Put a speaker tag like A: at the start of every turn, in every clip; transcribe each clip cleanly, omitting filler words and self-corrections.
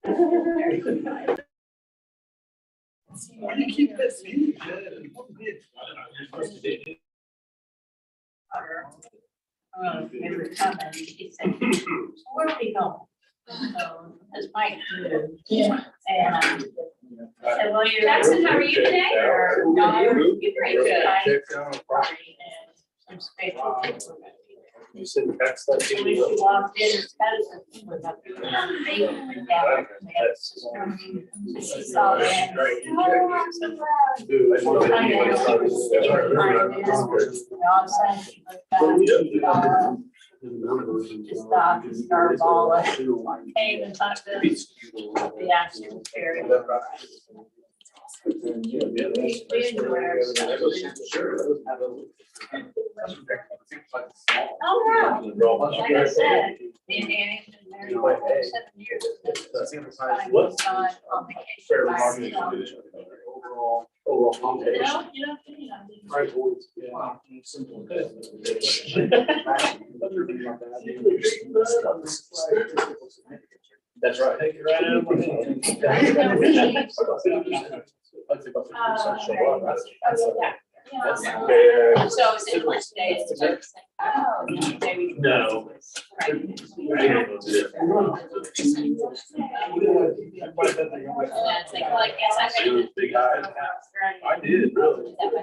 A: Why do you keep this?
B: They were coming, he said, where are we going? So, as Mike moved.
C: Yeah.
B: And I said, well, you're.
D: Jackson, how are you today?
B: Or, no,
D: You're great.
B: party and some special people were gonna be there.
A: You said text that to
B: When
A: me.
B: she walked in, his cousin was up there, they went down, they had a sister, and she saw that. Oh, I'm so proud.
A: Dude, I want to
B: And
A: be like,
B: all of a sudden, she looked back, she stopped and started bawling. Came and talked to the actual parent. We enjoy ourselves. Oh, wow. Like I said, me and Annie have been married for 7 years. Time was on vacation by ourselves.
A: Overall
B: You know,
A: Right, boys. Yeah. That's right. Take it right out of my
D: So is it Wednesday? Oh, maybe.
A: No.
D: Right.
B: And it's like, well, I guess I could.
A: Big eyes. I did, really. I mean,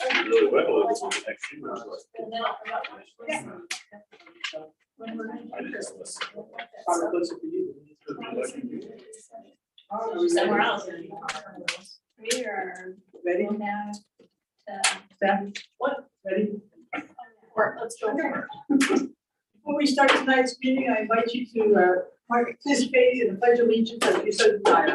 A: I'm really well. It's on the next few months. I just listen.
B: Somewhere else. We are
C: Ready?
B: now to
C: Steph? What? Ready?
B: work, let's go for it.
C: Before we start tonight's meeting, I invite you to participate in the Pledge of Allegiance as you said prior.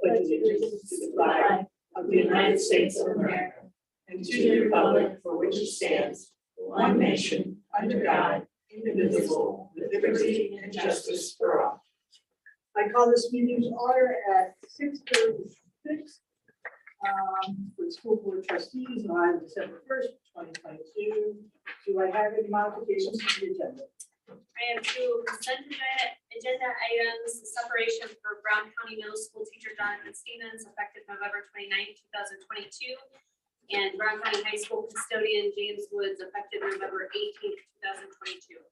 C: Pledge allegiance to the flag of the United States of America and to the republic for which it stands, one nation, under God, indivisible, with liberty and justice for all. I call this meeting to order at 6:36 for the school board trustees on December 1st, 2022. Do I have any modifications to the agenda?
D: I have two consent agenda items, the separation for Brown County Middle School teacher Jonathan Stevens effective November 29, 2022. And Brown County High School custodian James Woods effective November 18, 2022.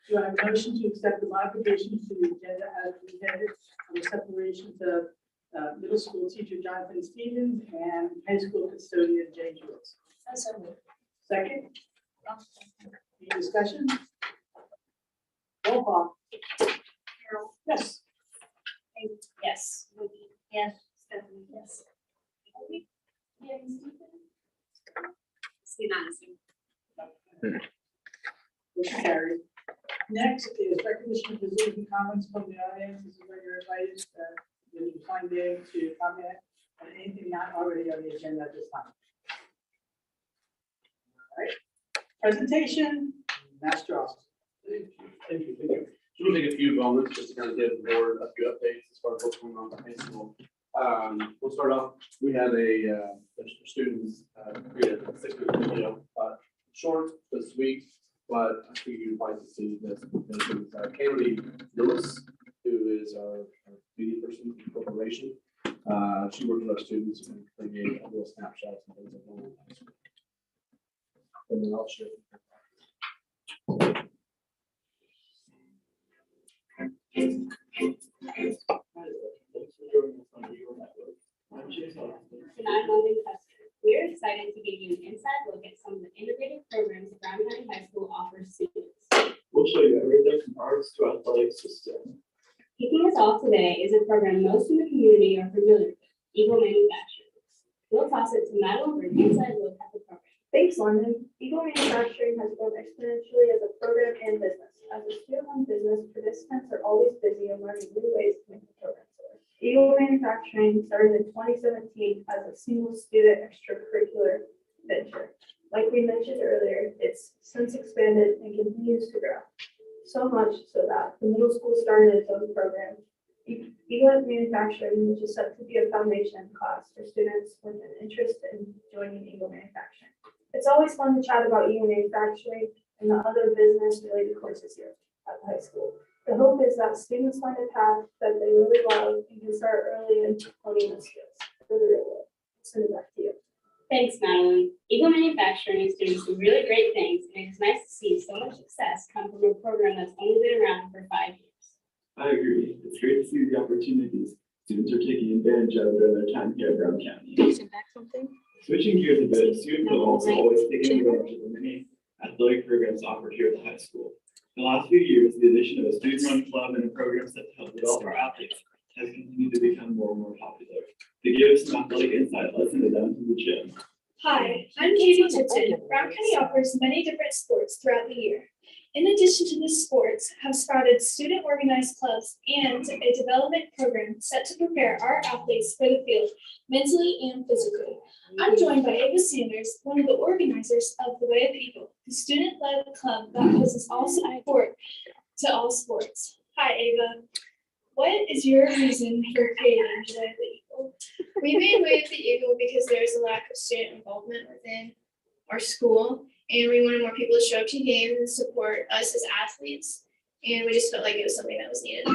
C: Do I have a motion to accept the modifications to the agenda as presented on the separations of middle school teacher Jonathan Stevens and high school custodian James Woods? Second? Any discussion? Roll call.
D: Carol?
C: Yes.
D: Yes. Woody?
B: Yes.
D: Stephanie? Yes. See, not missing.
C: Motion carried. Next is recognition of visitors and comments from the audience. This is where you're invited to find day to comment on anything not already on the agenda at this time. All right. Presentation, Master Austin.
E: Thank you. So we'll take a few moments just to kind of give the board a few updates as far as what's going on at high school. We'll start off, we had a students create a 6-minute video, short this week, but I think you'd like to see this. Kaylee Lewis, who is our media person in the corporation. She worked with our students and gave a little snapshots and things like that. And then I'll share.
D: And I'm Logan Custer. We are excited to give you an inside look at some of the innovative programs Brown County High School offers students.
F: We'll show you everything from arts to athletics to STEM.
D: Kicking us off today is a program most in the community are familiar with, Eagle Manufacturing. We'll toss it to Madeline for an inside look at the program.
G: Thanks, London. Eagle Manufacturing has grown exponentially as a program and business. As a tier-1 business, participants are always busy and learning new ways to make the program work. Eagle Manufacturing started in 2017 as a single student extracurricular venture. Like we mentioned earlier, it's since expanded and continues to grow. So much so that the middle school started its own program, Eagle Manufacturing, which is set to be a foundation class for students with an interest in joining Eagle Manufacturing. It's always fun to chat about Eagle manufacturing and the other business-related courses here at the high school. The hope is that students find a path that they really love and can start early in honing the skills for the real world. Send it back to you.
H: Thanks, Madeline. Eagle Manufacturing is doing some really great things, and it's nice to see so much success come from a program that's only been around for 5 years.
F: I agree. It's great to see the opportunities students are taking advantage of during their time here at Brown County. Switching gears a bit, students have also always taken advantage of the many athletic programs offered here at the high school. In the last few years, the addition of a student-run club and a program set to help develop our athletes has continued to become more and more popular. To give us some athletic insight, let's send it down to the gym.
I: Hi, I'm Katie Tipton. Brown County offers many different sports throughout the year. In addition to the sports, have sprouted student-organized clubs and a development program set to prepare our athletes for the field, mentally and physically. I'm joined by Ava Sanders, one of the organizers of the Way of the Eagle, the student-led club that houses all support to all sports. Hi, Ava. What is your reason for creating the Way of the Eagle?
J: We made Way of the Eagle because there's a lack of student involvement within our school, and we wanted more people to show up to games and support us as athletes, and we just felt like it was something that was needed.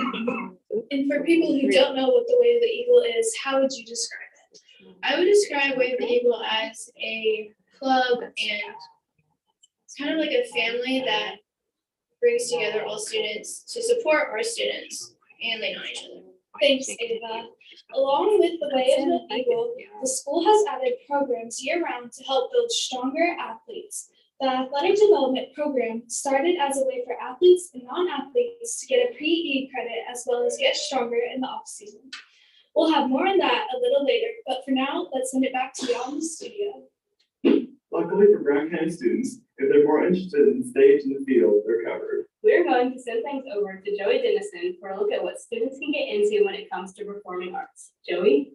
I: And for people who don't know what the Way of the Eagle is, how would you describe it?
J: I would describe Way of the Eagle as a club, and it's kind of like a family that brings together all students to support our students and lean on each other.
I: Thanks, Ava. Along with the Way of the Eagle, the school has added programs year-round to help build stronger athletes. The athletic development program started as a way for athletes and non-athletes to get a pre-E credit as well as get stronger in the off-season. We'll have more on that a little later, but for now, let's send it back to y'all in the studio.
F: Luckily for Brown County students, if they're more interested in stage in the field, they're covered.
H: We're going to send things over to Joey Dennison for a look at what students can get into when it comes to performing arts. Joey?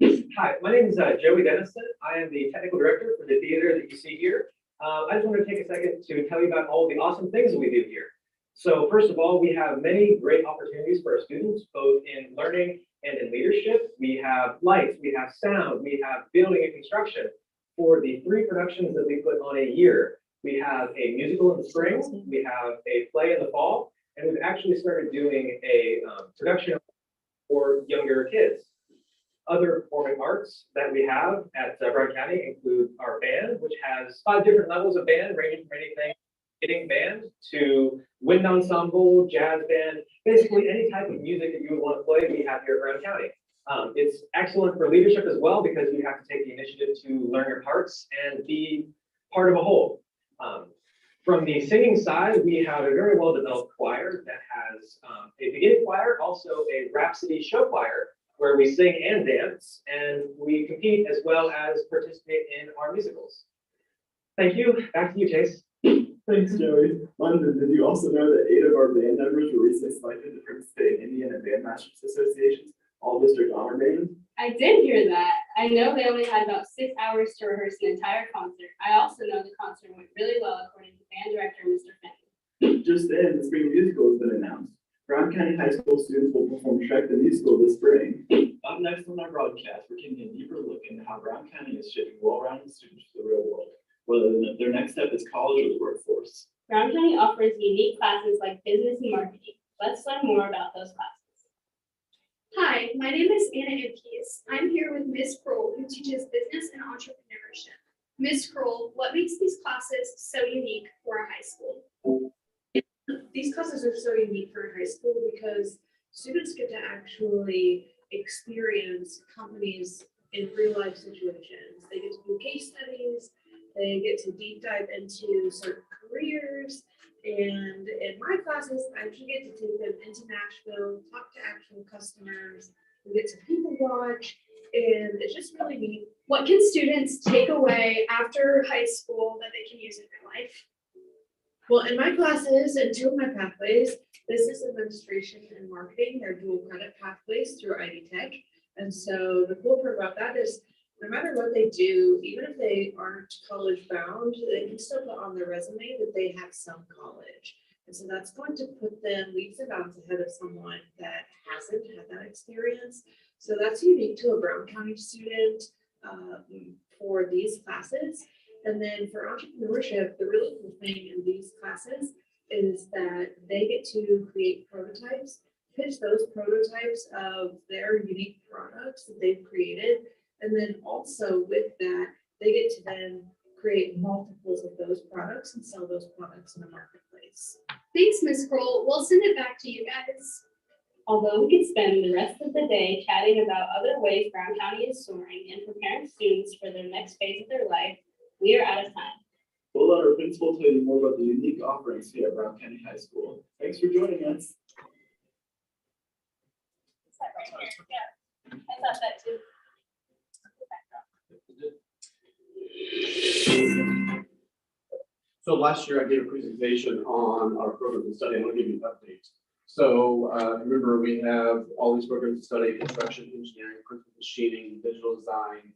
K: Hi, my name is Joey Dennison. I am the technical director for the theater that you see here. I just want to take a second to tell you about all the awesome things that we do here. So first of all, we have many great opportunities for our students, both in learning and in leadership. We have lights, we have sound, we have building and construction. For the 3 productions that we put on a year, we have a musical in the spring, we have a play in the fall, and we've actually started doing a production for younger kids. Other performing arts that we have at Brown County include our band, which has 5 different levels of band, ranging from anything getting band to wind ensemble, jazz band, basically any type of music that you would want to play, we have here at Brown County. It's excellent for leadership as well because you have to take the initiative to learn your parts and be part of a whole. From the singing side, we have a very well-developed choir that has a beginning choir, also a Rhapsody show choir, where we sing and dance, and we compete as well as participate in our musicals. Thank you. Back to you, Chase.
F: Thanks, Joey. London, did you also know that 8 of our band members were recently selected to participate in Indiana Bandmasters Association's All-District Honor Band?
H: I did hear that. I know they only had about 6 hours to rehearse an entire concert. I also know the concert went really well, according to band director, Mr. Fenn.
F: Just then, the spring musical has been announced. Brown County High School students will perform Shrek the Musical this spring. Up next on our broadcast, we're taking a deeper look into how Brown County is shaping well-rounded students for the real world, whether their next step is college or the workforce.
H: Brown County offers unique classes like business and marketing. Let's learn more about those classes.
I: Hi, my name is Anna Impies. I'm here with Ms. Kroll, who teaches business and entrepreneurship. Ms. Kroll, what makes these classes so unique for a high school?
C: These classes are so unique for high school because students get to actually experience companies in real life situations. They get to do case studies, they get to deep dive into certain careers. And in my classes, I actually get to take them into Nashville, talk to actual customers, we get to people watch, and it's just really neat.
I: What can students take away after high school that they can use in their life?
C: Well, in my classes and 2 of my pathways, business administration and marketing, they're dual credit pathways through Ivy Tech. And so the cool part about that is no matter what they do, even if they aren't college bound, they can still put on their resume that they have some college. And so that's going to put them leaps and bounds ahead of someone that hasn't had that experience. So that's unique to a Brown County student for these classes. And then for entrepreneurship, the really cool thing in these classes is that they get to create prototypes, pitch those prototypes of their unique products that they've created. And then also with that, they get to then create multiples of those products and sell those products in the marketplace.
J: Thanks, Ms. Kroll. We'll send it back to you guys.
H: Although we could spend the rest of the day chatting about other ways Brown County is soaring and preparing students for their next phase of their life, we are out of time.
F: We'll let our principal tell you more about the unique offerings here at Brown County High School. Thanks for joining us.
D: Is that right here? Yeah, I thought that too.
E: So last year I gave a presentation on our program of study. I want to give you an update. So remember, we have all these programs of study: construction, engineering, principal machining, digital design,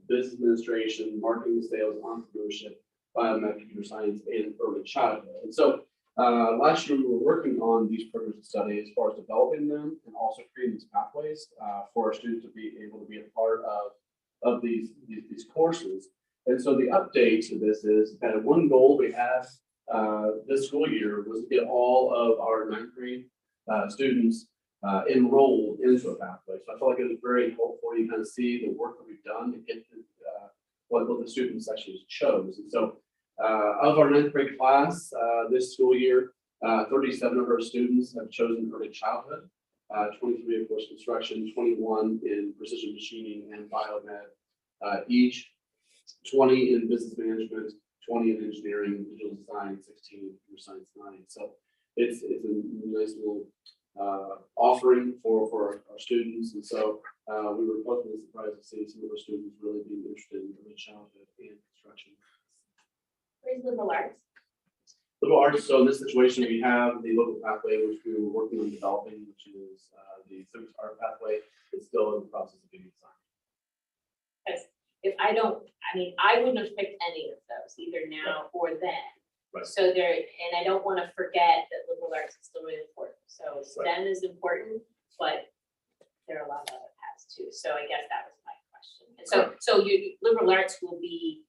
E: business administration, marketing, sales, entrepreneurship, biomed, computer science, and early childhood. And so last year we were working on these programs of study as far as developing them and also creating these pathways for our students to be able to be a part of these courses. And so the update to this is that one goal we have this school year was to get all of our ninth grade students enrolled into a pathway. So I felt like it was very helpful for you to kind of see the work that we've done to get what the students actually chose. And so of our ninth grade class this school year, 37 of our students have chosen early childhood, 23 of course construction, 21 in precision machining and biomed each, 20 in business management, 20 in engineering, digital design, 16 in computer science, 9. So it's a nice little offering for our students. And so we were pleasantly surprised to see some of our students really being interested in early childhood and construction.
D: Where's liberal arts?
E: Liberal arts, so in this situation, we have the local pathway, which we were working on developing, which is the civics art pathway. It's still in the process of being designed.
B: If I don't, I mean, I wouldn't have picked any of those, either now or then.
E: Right.
B: So there, and I don't want to forget that liberal arts is still really important. So
E: Right.
B: STEM is important, but there are a lot of other paths too. So I guess that was my question. And so liberal arts will be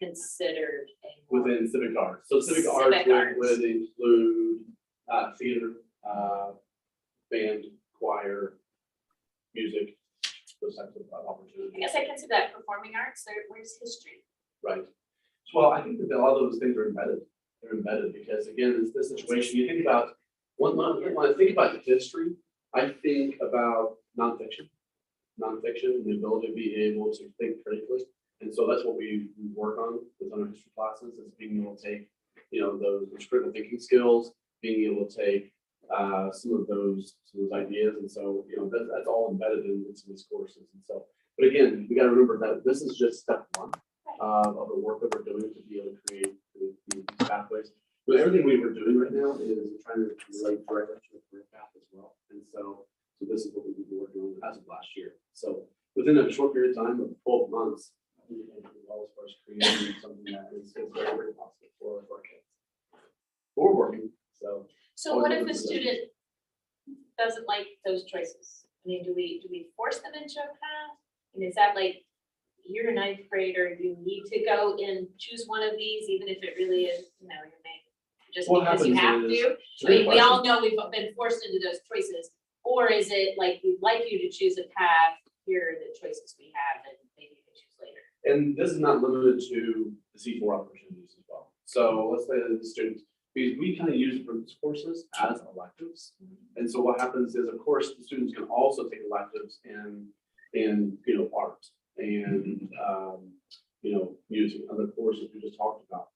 B: considered
E: Within civic arts. So civic arts would include theater, band, choir, music, those types of opportunities.
B: I guess I consider that performing arts. Where's history?
E: Right. Well, I think that a lot of those things are embedded. They're embedded because again, it's this situation. You think about when I think about the history, I think about nonfiction, and the ability to be able to think critically. And so that's what we work on within our history classes, is being able to take, those critical thinking skills, being able to take some of those ideas. And so, that's all embedded in some of these courses. And so, but again, we got to remember that this is just step one of the work that we're doing to be able to create these pathways. But everything we were doing right now is trying to relate directly to a career path as well. And so this is what we've been working on as of last year. So within a short period of time of 12 months, I think we can well as far as creating something that is very, very positive for our kids. We're working, so.
B: So what if a student doesn't like those choices? I mean, do we force them into a path? And is that like, you're a ninth grader, you need to go and choose one of these, even if it really is, your main, just
E: What
B: because you have
E: happens
B: to? I mean, we all know we've been forced into those choices. Or is it like, we'd like you to choose a path, here are the choices we have, and maybe you can choose later?
E: And this is not limited to the C4 opportunities as well. So let's say that the students, because we kind of use these courses as electives. And so what happens is, of course, the students can also take electives in art and music, other courses we just talked about.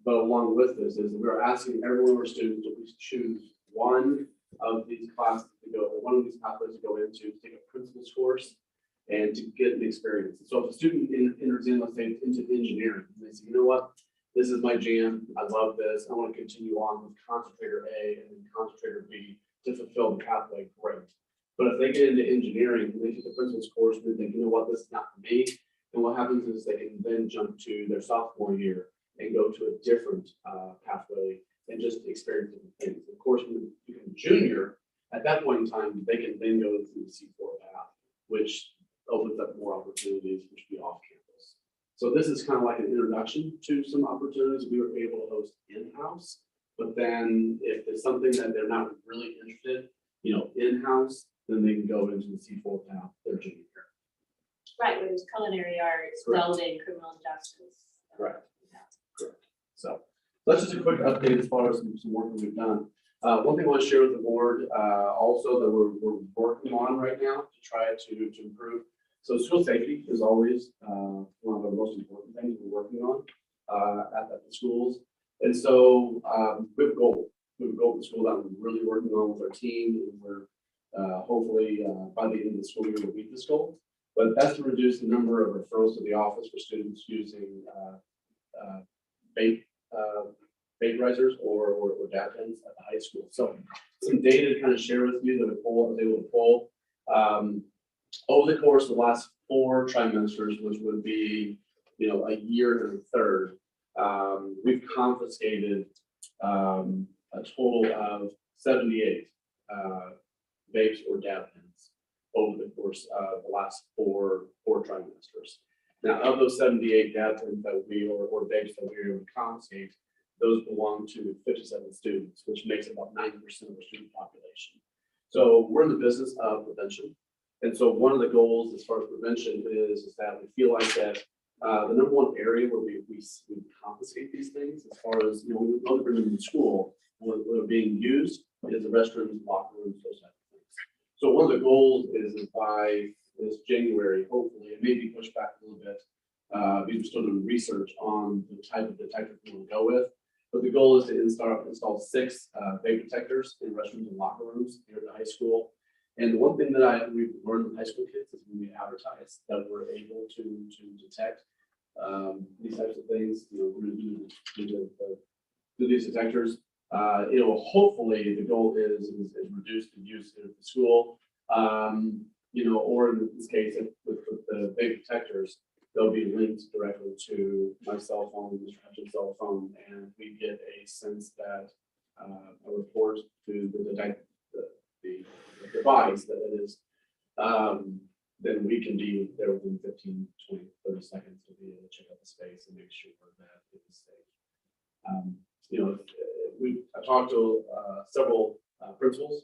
E: But along with this is we're asking every one of our students to at least choose one of these classes to go, or one of these pathways to go into, to take a principal's course and to get an experience. So if a student enters in, let's say, into engineering, and they say, you know what, this is my jam, I love this, I want to continue on with concentrator A and then concentrator B to fulfill the pathway, great. But if they get into engineering and they take the principal's course and they think, you know what, this is not for me, then what happens is they can then jump to their sophomore year and go to a different pathway and just experience different things. Of course, when you become a junior, at that point in time, they can then go through the C4 path, which opens up more opportunities, which will be off campus. So this is kind of like an introduction to some opportunities we were able to host in-house. But then if it's something that they're not really interested, in-house, then they can go into the C4 path, their junior year.
B: Right, where there's culinary arts,
E: Correct.
B: welding, criminal justice.
E: Correct. Correct. So that's just a quick update as far as some work that we've done. One thing I want to share with the board also that we're working on right now to try to improve. So school safety is always one of the most important things we're working on at the schools. And so we have a goal. We have a goal at the school that we're really working on with our team. And we're hopefully by the end of the school year we'll meet this goal. But that's to reduce the number of referrals to the office for students using vaporizers or dab pens at the high school. So some data to kind of share with you that I was able to pull. Over the course of the last 4 trimesters, which would be, a year and a third, we've confiscated a total of 78 vapes or dab pens over the course of the last four trimesters. Now, of those 78 dab pens that or vapes that we were able to confiscate, those belong to 57 students, which makes about 90% of the student population. So we're in the business of prevention. And so one of the goals as far as prevention is that we feel like that the number one area where we confiscate these things, as far as, we know that bring them in school, when they're being used, is the restrooms, locker rooms, those types of things. So one of the goals is by this January, hopefully, it may be pushed back a little bit, because we're still doing research on the type of detector we want to go with. But the goal is to install 6 vape detectors in restrooms and locker rooms here at the high school. And the one thing that we've learned with high school kids is when we advertise that we're able to detect these types of things, do these detectors. Hopefully the goal is reduce the use of the school, or in this case, with the vape detectors, they'll be linked directly to my cell phone, Mr. Hutchins' cell phone, and we get a sense that a report to the device that it is, then we can be there within 15, 20, 30 seconds to be able to check out the space and make sure that it is safe. I talked to several principals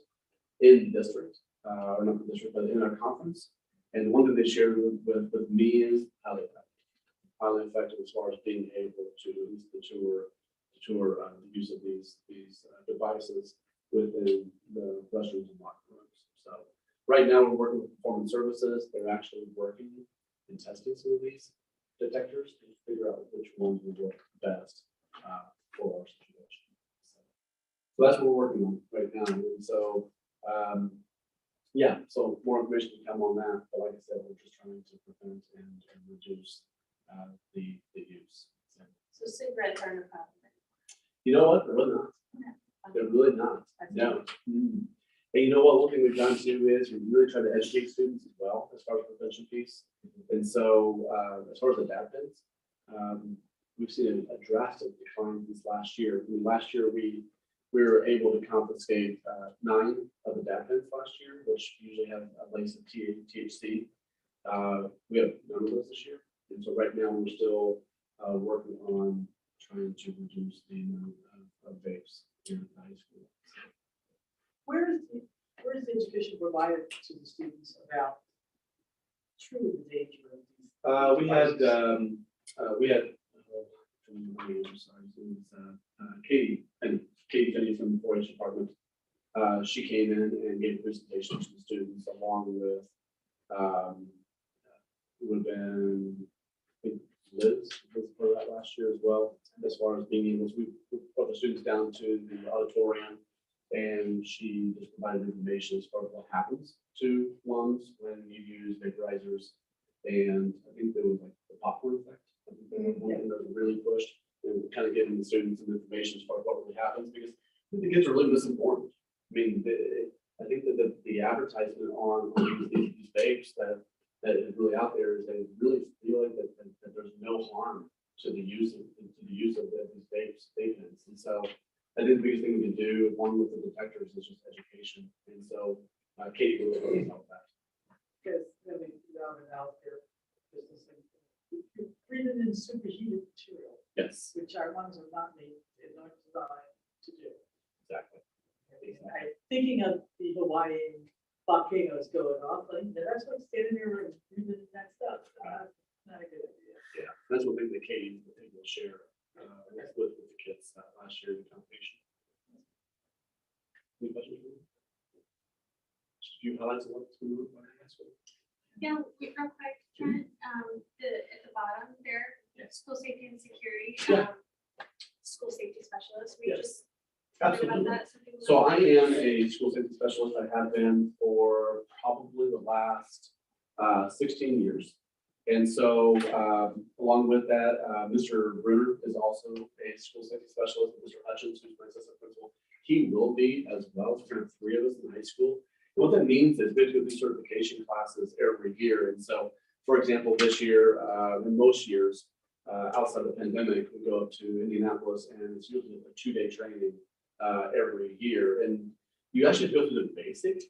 E: in the district, or not the district, but in our conference. And one thing they shared with me is highly effective as far as being able to at least deter the use of these devices within the restrooms and locker rooms. So right now we're working with performance services. They're actually working and testing some of these detectors to figure out which ones would work best for our situation. So that's what we're working on right now. And so so more information can come on that. But like I said, we're just trying to prevent and reduce the use.
B: So cigarettes aren't a problem.
E: You know what? They're really not. They're really not. No. And you know what? One thing we've done too is we really try to educate students as well as far as the prevention piece. And so as far as the dab pens, we've seen a drastic decline this last year. I mean, last year we were able to confiscate 9 of the dab pens last year, which usually have a lace of THC. We have none of those this year. And so right now we're still working on trying to reduce the amount of vapes here at the high school.
C: Where is the education provided to the students about truly the danger of these?
E: We had Katie Finney from the 4-H department. She came in and gave a presentation to the students along with who would have been, I think, Liz was part of that last year as well, as far as being able to, we brought the students down to the auditorium and she just provided information as far as what happens to lungs when you use vaporizers. And I think there was like the popcorn effect. I think one thing that was really pushed and kind of giving the students some information as far as what really happens, because I think the kids are really misinformed. I mean, I think that the advertisement on these vapes that is really out there is they really feel like that there's no harm to the use of these vape pens. And so I think the biggest thing we can do, one with the detectors, is just education. And so Katie really helped that.
C: Because I mean, out there, printed and superheated material,
E: Yes,
C: which our ones are not made, they're not designed to do.
E: exactly.
C: I'm thinking of the Hawaiian volcanoes going off, like, that's what's standing there and breathing that stuff. Not a good idea.
E: Yeah, that's one thing that Katie, I think, will share with the kids last year in the competition. Any questions? Just a few highlights of what's going on in high school.
D: Yeah, real quick, Trent, at the bottom there,
E: Yes.
D: school safety and security,
E: Yeah.
D: school safety specialist, we
E: Yes.
D: just talk about
E: Absolutely.
D: that. Some people
E: So
D: don't
E: I
D: know.
E: am a school safety specialist. I have been for probably the last 16 years. And so along with that, Mr. Bruner is also a school safety specialist. Mr. Hutchins, who's my assistant principal, he will be as well. So kind of three of us in high school. And what that means is we have to go through certification classes every year. And so, for example, this year, and most years, outside of the pandemic, we go up to Indianapolis, and it's usually a 2-day training every year. And you actually go through the basic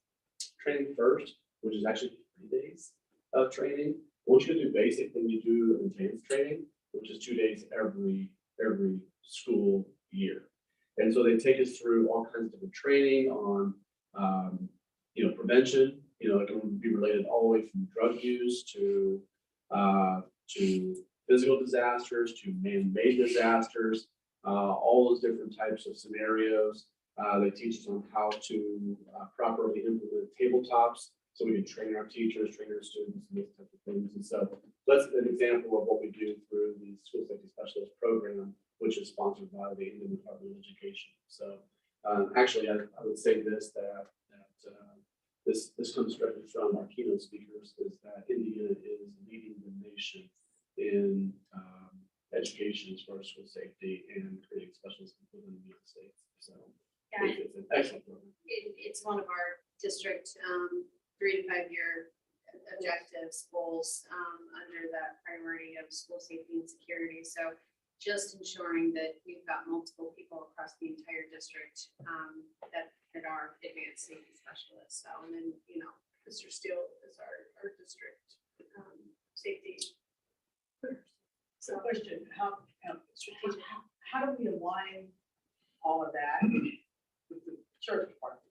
E: training first, which is actually 3 days of training. Once you go through basic, then you do advanced training, which is 2 days every school year. And so they take us through all kinds of different training on, prevention. It can be related all the way from drug use to physical disasters, to man-made disasters, all those different types of scenarios. They teach us on how to properly implement tabletops, so we can train our teachers, train our students, and those types of things. And so that's an example of what we do through the School Safety Specialist Program, which is sponsored by the Indiana Department of Education. So actually, I would say this, that this comes directly from our keynote speakers, is that Indiana is leading the nation in education as far as school safety and creating specialists within the United States. So
D: Yeah,
E: it's an excellent program.
D: it's one of our district 3 to 5 year objectives, goals, under that priority of school safety and security. So just ensuring that we've got multiple people across the entire district that are advanced safety specialists. So, and then, Mr. Steele is our district safety.
C: So question, how do we align all of that with the church department?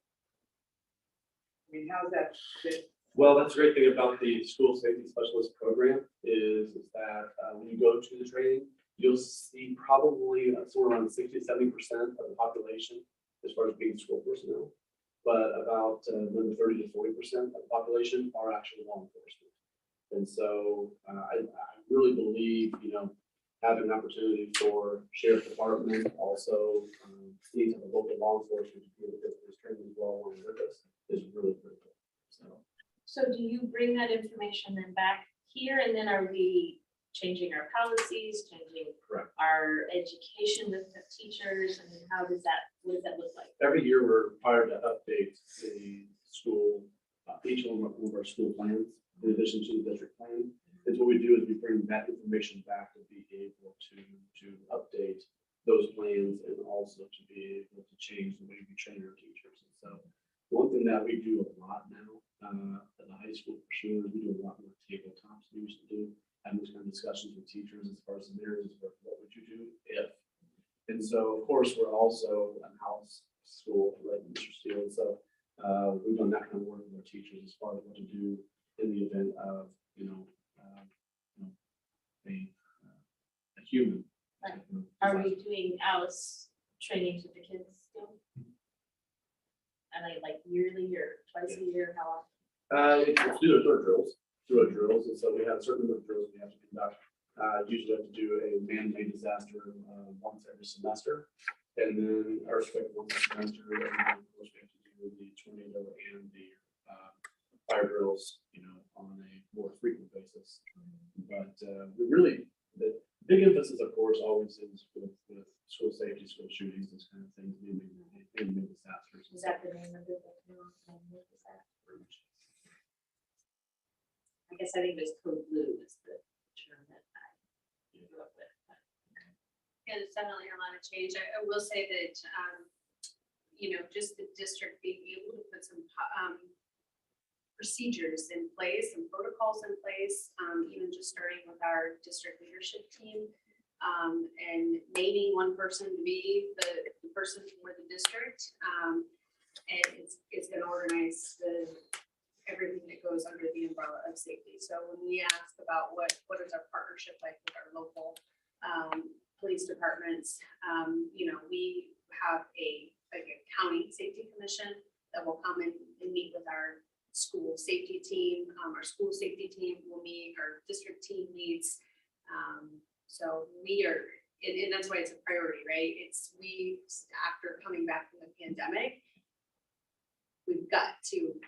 C: I mean, how's that fit?
E: Well, that's a great thing about the School Safety Specialist Program is that when you go to the training, you'll see probably somewhere around 60 to 70% of the population as far as being school personnel, but about 30 to 40% of the population are actually law enforcement. And so I really believe, having an opportunity for sheriff department, also any type of local law enforcement to be able to get this training as well along with us is really critical.
B: So do you bring that information then back here, and then are we changing our policies, changing
E: Correct.
B: our education with the teachers, and what does that look like?
E: Every year we're required to update the school, each one of our school plans, in addition to the district plan. And what we do is we bring that information back to be able to update those plans and also to be able to change the way we train our teachers. And so one thing that we do a lot now at the high school for sure, we do a lot more tabletops than we used to do, having those kind of discussions with teachers as far as scenarios of what would you do if. And so, of course, we're also an house school, like Mr. Steele. So we've done that kind of work with our teachers as far as what to do in the event of, a human.
B: Right. Are we doing Alice trainings with the kids still? And like yearly or twice a year, how often?
E: It's through our drills. And so we have a certain number of drills we have to conduct. Usually have to do a man-made disaster once every semester. And then earthquake once a semester. And then of course we have to do the tornado and the fire drills, on a more frequent basis. But we really, the big emphasis, of course, always is with school safety, school shootings, those kind of things, man-made disasters.
B: Is that the name of it? I guess I think it's code blue is the term that I grew up with.
D: Yeah, there's definitely a lot of change. I will say that, just the district being able to put some procedures in place and protocols in place, even just starting with our district leadership team. And naming one person to be the person for the district. And it's gonna organize everything that goes under the umbrella of safety. So when we ask about what is our partnership like with our local police departments, we have a county safety commission that will come and meet with our school safety team. Our school safety team will meet, our district team meets. So we are, and that's why it's a priority, right? After coming back from the pandemic, we've got to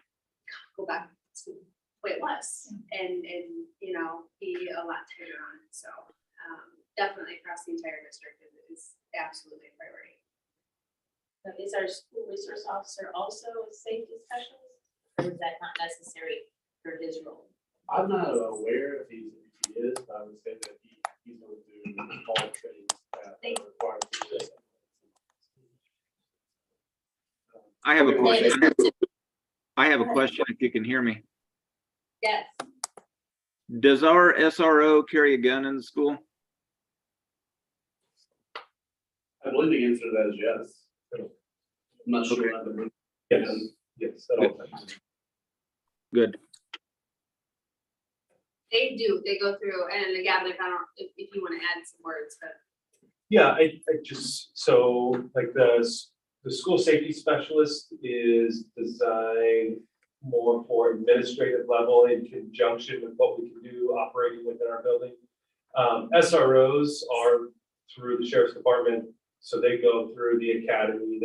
D: go back to the way it was and be a lot tighter on it. So definitely across the entire district is absolutely a priority.
B: So is our school resource officer also a safety specialist, or is that not necessary for his role?
E: I'm not aware if he is, but I would say that he's going to do all trainings that are required for this.
L: I have a question. I have a question if you can hear me.
B: Yes.
L: Does our SRO carry a gun in the school?
E: I believe the answer to that is yes. I'm not sure. Yes, yes, at all times.
L: Good.
D: They do, they go through, and Gavin, if you want to add some words, but.
M: Yeah, I just, so like the school safety specialist is designed more for administrative level in conjunction with what we can do operating within our building. SROs are through the sheriff's department, so they go through the academy,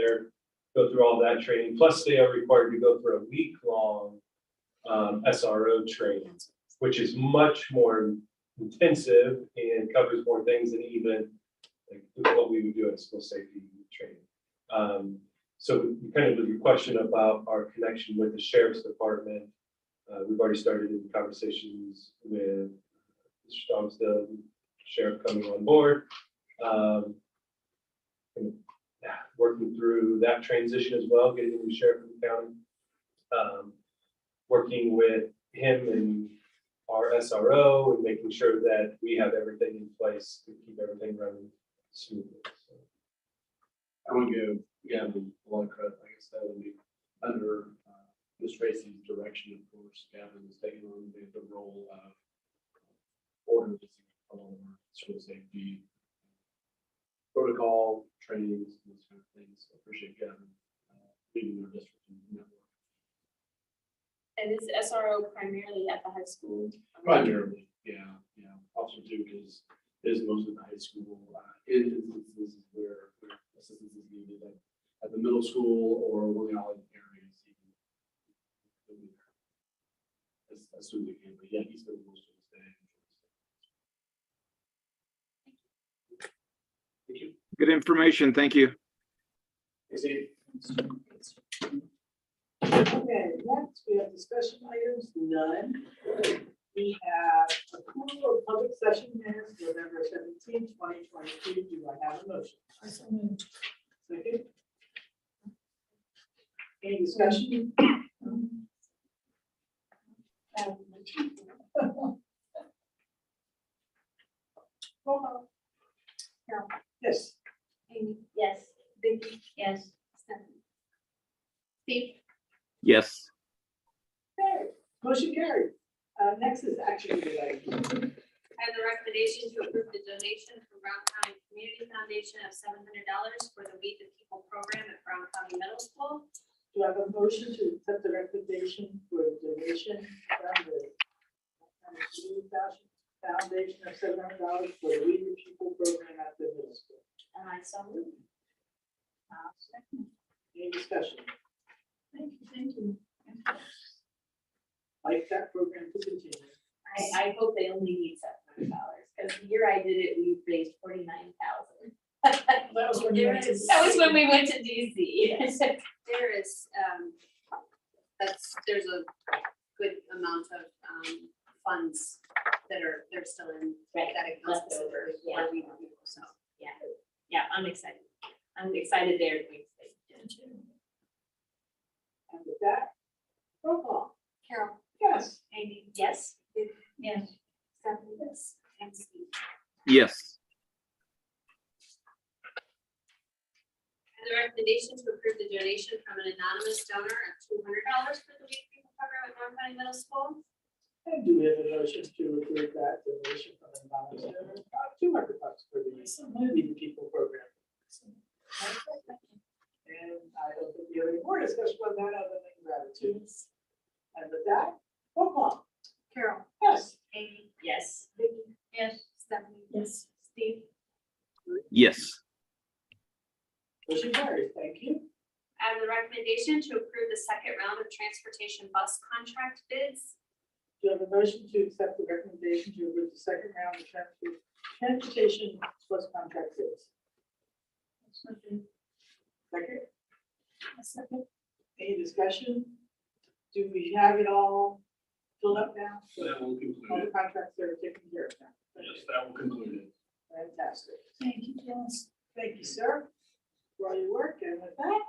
M: go through all that training, plus they are required to go through a week-long SRO training, which is much more intensive and covers more things than even like what we would do at school safety training. So kind of the question about our connection with the sheriff's department, we've already started in conversations with Mr. Stromsdale, sheriff coming on board. And, working through that transition as well, getting a new sheriff in the county. Working with him and our SRO and making sure that we have everything in place to keep everything running smoothly. So.
E: I want to give Gavin a lot of credit, like I said, under Ms. Tracy's direction, of course. Gavin is taking on the role of organizing all of our school safety protocol, trainings, and those kind of things. So I appreciate Gavin leading our district network.
B: And is SRO primarily at the high school?
E: Primarily, yeah. Officer Duke is mostly the high school. In instances where assistance is needed at the middle school or one of the other areas, as soon as he can. But yeah, he's been most of his day. Thank you.
L: Good information. Thank you.
C: Okay, next we have discussion items, none. We have approval of public session minutes, November 17, 2022. Do I have a motion? Second. Any discussion?
B: Carol.
C: Yes.
B: Amy. Yes. Vicky. Yes. Stephanie.
D: Steve?
L: Yes.
C: Okay, motion carried. Next is action related.
D: I have the recommendation to approve the donation from Brown County Community Foundation of $700 for the We the People program at Brown County Middle School.
C: Do I have a motion to accept the recommendation for donation from the Community Foundation of $700 for the We the People program at the middle school?
B: And I saw you. Second.
C: Any discussion?
B: Thank you.
C: Like that program to continue.
B: I hope they only need $700, because the year I did it, we raised $49,000. That
C: was when you went to
B: That was when we went to DC.
D: Yes. There is, there's a good amount of funds they're still in
B: Right.
D: that account
B: Left over,
D: specifically
B: yeah.
D: for We the People, so.
B: Yeah, I'm excited. I'm excited they're doing things.
C: And with that, roll call.
D: Carol?
B: Yes.
D: Yes. Stephanie, yes. And Steve.
L: Yes.
D: And the recommendation to approve the donation from an anonymous donor of $200 for the Weed People program at Brown County Middle School.
C: And do we have a motion to approve that donation from the anonymous donor, $200 for the Weed People program? And I don't think we have any more discussion on that other than gratitude. And with that, roll call.
D: Carol.
C: Yes.
D: Amy.
B: Yes.
D: Vicky. Yes. Stephanie.
I: Yes.
D: Steve.
L: Yes.
C: Motion carries. Thank you.
D: I have the recommendation to approve the second round of transportation bus contract bids.
C: Do you have a motion to accept the recommendation to approve the second round of transportation plus contract bids? Second. Second. Any discussion? Do we have it all filled up now?
E: That will
C: All
E: conclude
C: the
E: it.
C: contracts are taken care of now.
E: Yes, that will conclude it.
C: Fantastic.
I: Thank you, Joyce.
C: Thank you, sir, for all your work. And with that,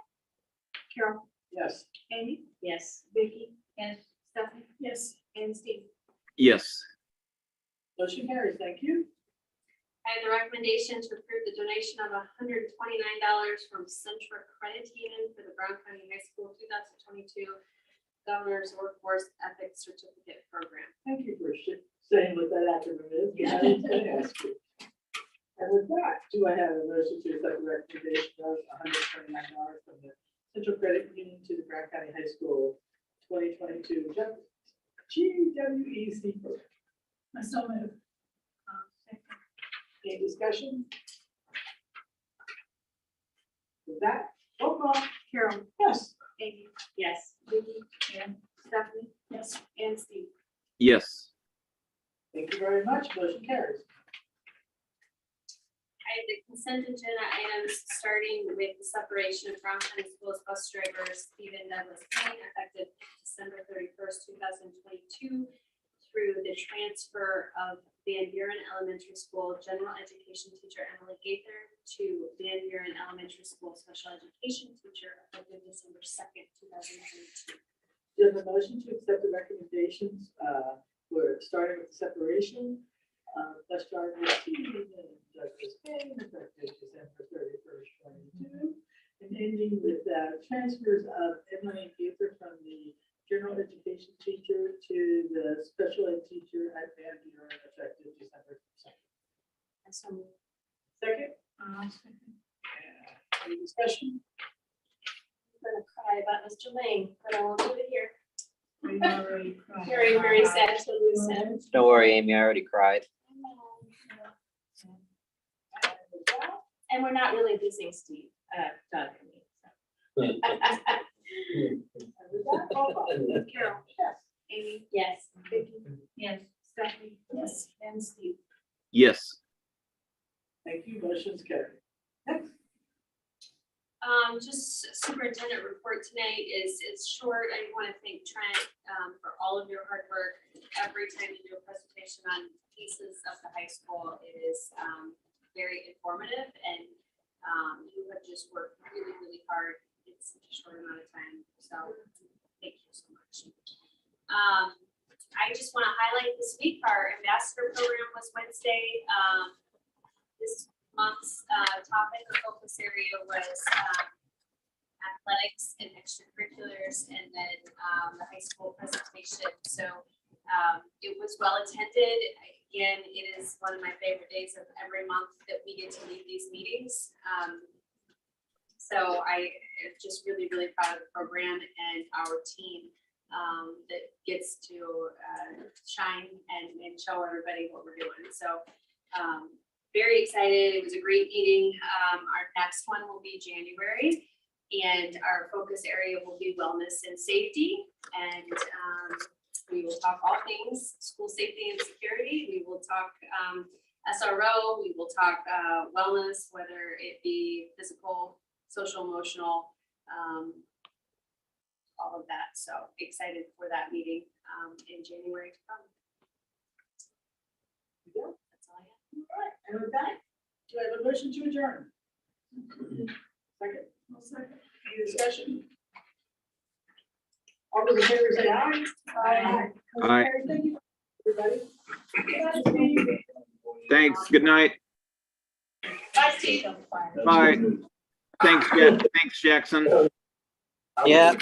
D: Carol.
C: yes.
D: Amy.
B: Yes.
D: Vicky. Yes. Stephanie.
I: Yes.
D: And Steve.
L: Yes.
C: Motion carries. Thank you.
D: I have the recommendation to approve the donation of $129 from Centra Credit Union for the Brown County High School 2022 Governor's Workforce Ethics Certificate Program.
C: Thank you for saying what that acronym is. I was going to ask you. And with that, do I have a motion to accept the recommendation of $129 from the Central Credit Union to the Brown County High School 2022 GWEC program?
I: I so move.
C: Any discussion? With that, roll call.
D: Carol.
C: Yes.
D: Amy.
B: Yes.
D: Vicky. And Stephanie.
I: Yes.
D: And Steve.
L: Yes.
C: Thank you very much. Motion carries.
D: I have the consent agenda items, starting with the separation of Brown County Schools bus drivers Stephen Douglas Payne, effective December 31st, 2022, through the transfer of Van Buren Elementary School general education teacher Emily Gaither to Van Buren Elementary School special education teacher effective December 2nd, 2022.
C: Do you have a motion to accept the recommendations for starting with the separation? Bus driver Stephen Douglas Payne, effective December 31st, 2022, and ending with transfers of Emily Gaither from the general education teacher to the special ed teacher at Van Buren effective December 2nd. Second? Any discussion?
B: I'm gonna cry about Mr. Lane, but I won't do it here.
I: We already cried.
B: Very, very sad to lose him.
L: Don't worry, Amy, I already cried.
B: And we're not really losing Steve, Doug.
C: And with that, roll call.
D: Carol.
C: Yes.
D: Amy.
B: Yes.
D: Vicky. Yes. Stephanie.
I: Yes.
D: And Steve.
L: Yes.
C: Thank you. Motion's carried. Next.
D: Just superintendent report tonight is short. I want to thank Trent for all of your hard work. Every time you do a presentation on pieces of the high school, it is very informative, and you have just worked really, really hard in such a short amount of time. So thank you so much. I just want to highlight this week, our ambassador program was Wednesday. This month's topic or focus area was athletics and extracurriculars, and then the high school presentation. So it was well attended. Again, it is one of my favorite days of every month that we get to lead these meetings. So I am just really, really proud of the program and our team that gets to shine and show everybody what we're doing. So very excited. It was a great meeting. Our next one will be January, and our focus area will be wellness and safety. And we will talk all things school safety and security. We will talk SRO. We will talk wellness, whether it be physical, social, emotional, all of that. So excited for that meeting in January to come. That's all I have.
C: All right. And with that, do I have a motion to adjourn? Second? Second. Any discussion? All those in favor say aye.
L: Aye.
C: Thank you. everybody.
L: Thanks. Good night.
B: Bye, Steve.
L: Bye. Thanks, Jackson.
E: Yeah.